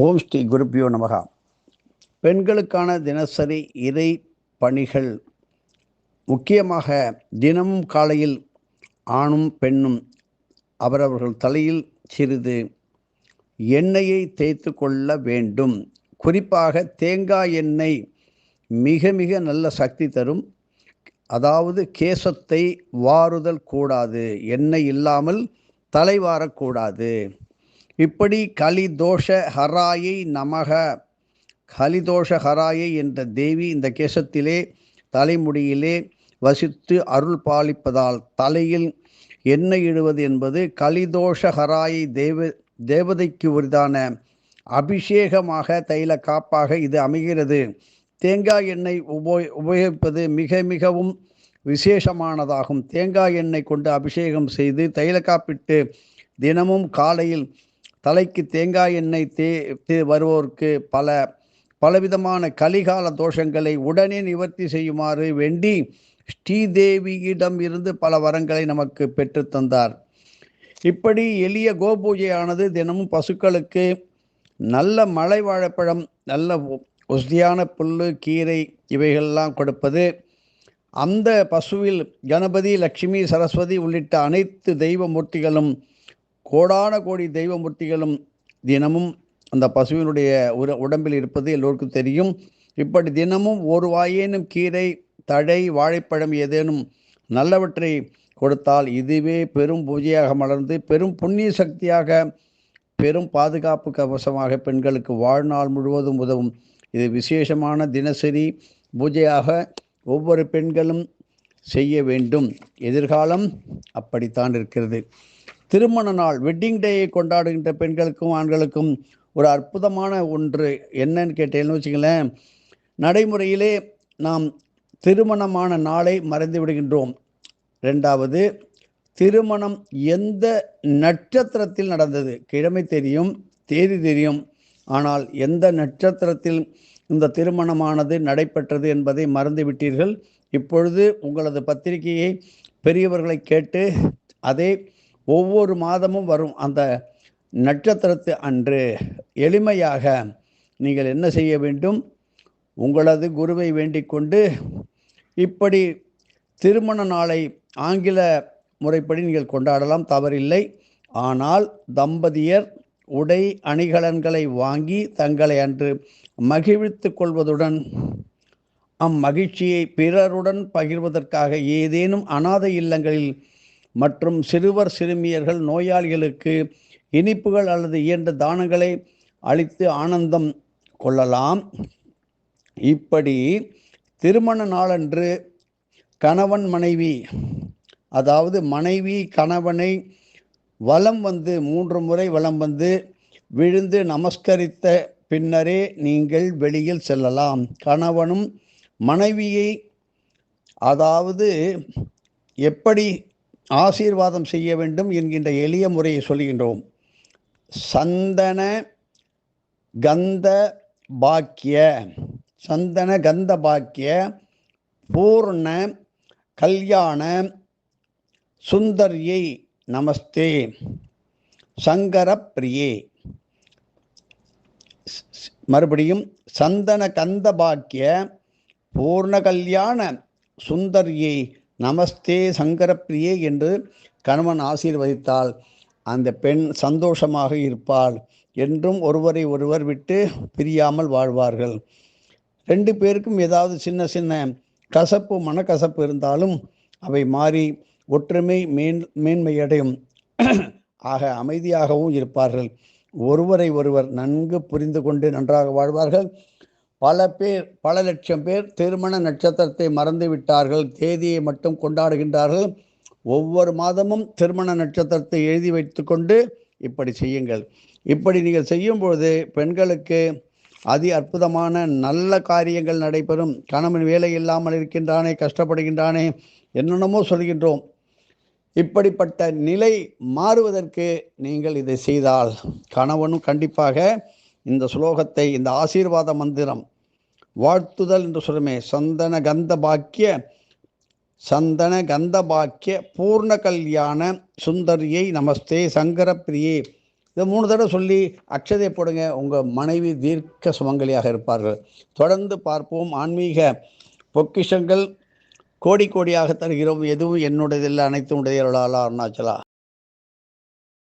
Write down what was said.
ஓம் ஸ்ரீ குருப்பியோ நமகா. பெண்களுக்கான தினசரி இறை பணிகள், முக்கியமாக தினமும் காலையில் ஆணும் பெண்ணும் அவரவர்கள் தலையில் சிறிது எண்ணெயை தேய்த்து கொள்ள வேண்டும். குறிப்பாக தேங்காய் எண்ணெய் மிக மிக நல்ல சக்தி தரும். அதாவது கேசத்தை வாருதல் கூடாது, எண்ணெய் இல்லாமல் தலை வாரக்கூடாது. இப்படி கலிதோஷ ஹராயை நமக, கலிதோஷ ஹராயை என்ற தேவி இந்த கேசத்திலே தலைமுடியிலே வசித்து அருள் பாலிப்பதால் தலையில் எண்ணெய் இடுவது என்பது கலிதோஷ ஹராயை தேவதைக்கு உரிதான அபிஷேகமாக, தைல காப்பாக இது அமைகிறது. தேங்காய் எண்ணெய் உபயோகிப்பது மிக மிகவும் விசேஷமானதாகும். தேங்காய் எண்ணெய் கொண்டு அபிஷேகம் செய்து தைல காப்பிட்டு தினமும் காலையில் தலைக்கு தேங்காய் எண்ணெய் வருவோருக்கு பலவிதமான கலிகால தோஷங்களை உடனே நிவர்த்தி செய்யுமாறு வேண்டி ஸ்ரீதேவியிடம் இருந்து பல வரங்களை நமக்கு பெற்று தந்தார். இப்படி எளிய கோபூஜையானது தினமும் பசுக்களுக்கு நல்ல மலை வாழைப்பழம், நல்ல உஸ்தியான புல்லு, கீரை இவைகளெல்லாம் கொடுப்பது, அந்த பசுவில் கணபதி, லட்சுமி, சரஸ்வதி உள்ளிட்ட அனைத்து தெய்வ மூர்த்திகளும், கோடான கோடி தெய்வமூர்த்திகளும் தினமும் அந்த பசுவினுடைய உடம்பில் இருப்பது எல்லோருக்கும் தெரியும். இப்படி தினமும் ஒரு வாயேனும் கீரை, தழை, வாழைப்பழம் ஏதேனும் நல்லவற்றை கொடுத்தால் இதுவே பெரும் பூஜையாக மலர்ந்து பெரும் புண்ணிய சக்தியாக, பெரும் பாதுகாப்பு கவசமாக பெண்களுக்கு வாழ்நாள் முழுவதும் உதவும். இது விசேஷமான தினசரி பூஜையாக ஒவ்வொரு பெண்களும் செய்ய வேண்டும். எதிர்காலம் அப்படித்தான் இருக்கிறது. திருமண நாள், வெட்டிங் டேயை கொண்டாடுகின்ற பெண்களுக்கும் ஆண்களுக்கும் ஒரு அற்புதமான ஒன்று என்னன்னு கேட்டேன்னு வச்சுங்களேன். நடைமுறையிலே நாம் திருமணமான நாளை மறந்து விடுகின்றோம். ரெண்டாவது, திருமணம் எந்த நட்சத்திரத்தில் நடந்தது, கிழமை தெரியும், தேதி தெரியும், ஆனால் எந்த நட்சத்திரத்தில் இந்த திருமணமானது நடைபெற்றது என்பதை மறந்து விட்டீர்கள். இப்பொழுது உங்களது பத்திரிகையை பெரியவர்களை கேட்டு அதே ஒவ்வொரு மாதமும் வரும் அந்த நட்சத்திரத்து அன்று எளிமையாக நீங்கள் என்ன செய்ய வேண்டும், உங்களது குருவை வேண்டிக் கொண்டு இப்படி திருமண நாளை ஆங்கில முறைப்படி நீங்கள் கொண்டாடலாம், தவறில்லை. ஆனால் தம்பதியர் உடை அணிகலன்களை வாங்கி தங்களை அன்று மகிழ்வித்து கொள்வதுடன் அம்மகிழ்ச்சியை பிறருடன் பகிர்வதற்காக ஏதேனும் அனாதை இல்லங்களில் மற்றும் சிறுவர் சிறுமியர்கள் நோயாளிகளுக்கு இனிப்புகள் அல்லது இயன்ற தானங்களை அளித்து ஆனந்தம் கொள்ளலாம். இப்படி திருமண நாளன்று கணவன் மனைவி, அதாவது மனைவி கணவனை வலம் வந்து 3 முறை வலம் வந்து விழுந்து நமஸ்கரித்த பின்னரே நீங்கள் வெளியில் செல்லலாம். கணவனும் மனைவியை அதாவது எப்படி ஆசீர்வாதம் செய்ய வேண்டும் என்கின்ற எளிய முறையை சொல்கின்றோம். சந்தன கந்த பாக்கிய, சந்தன கந்த பாக்கிய பூர்ண கல்யாண சுந்தரியை நமஸ்தே சங்கர பிரியே. மறுபடியும் சந்தன கந்த பாக்கிய பூர்ண கல்யாண சுந்தரியை நமஸ்தே சங்கரப்பிரியே என்று கணவன் ஆசீர்வதித்தால் அந்த பெண் சந்தோஷமாக இருப்பாள். என்றும் ஒருவரை ஒருவர் விட்டு பிரியாமல் வாழ்வார்கள். 2 பேருக்கும் ஏதாவது சின்ன சின்ன கசப்பு, மனக்கசப்பு இருந்தாலும் அவை மாறி ஒற்றுமை மேன்மையடையும். ஆக அமைதியாகவும் இருப்பார்கள். ஒருவரை ஒருவர் நன்கு புரிந்து கொண்டு நன்றாக வாழ்வார்கள். பல லட்சம் பேர் திருமண நட்சத்திரத்தை மறந்து விட்டார்கள், தேதியை மட்டும் கொண்டாடுகின்றார்கள். ஒவ்வொரு மாதமும் திருமண நட்சத்திரத்தை எழுதி வைத்து கொண்டு இப்படி செய்யுங்கள். இப்படி நீங்கள் செய்யும்பொழுது பெண்களுக்கு அதி அற்புதமான நல்ல காரியங்கள் நடைபெறும். கணவன் வேலை இல்லாமல் இருக்கின்றானே, கஷ்டப்படுகின்றானே, என்னென்னமோ சொல்கின்றோம். இப்படிப்பட்ட நிலை மாறுவதற்கு நீங்கள் இதை செய்தால் கணவனும் கண்டிப்பாக இந்த ஸ்லோகத்தை, இந்த ஆசீர்வாத மந்திரம் வாழ்த்துதல் என்று சொல்லுமே, சந்தன கந்த பாக்கிய பூர்ண கல்யாண சுந்தரியை நமஸ்தே சங்கர பிரியே இதை 3 தடவை சொல்லி அக்ஷதை போடுங்க. உங்கள் மனைவி தீர்க்க சுமங்கலியாக இருப்பார்கள். தொடர்ந்து பார்ப்போம். ஆன்மீக பொக்கிஷங்கள் கோடி கோடியாக தருகிறோம். எதுவும் என்னுடையதில்லை, அனைத்து உடையவர்களால் அருணாச்சலா.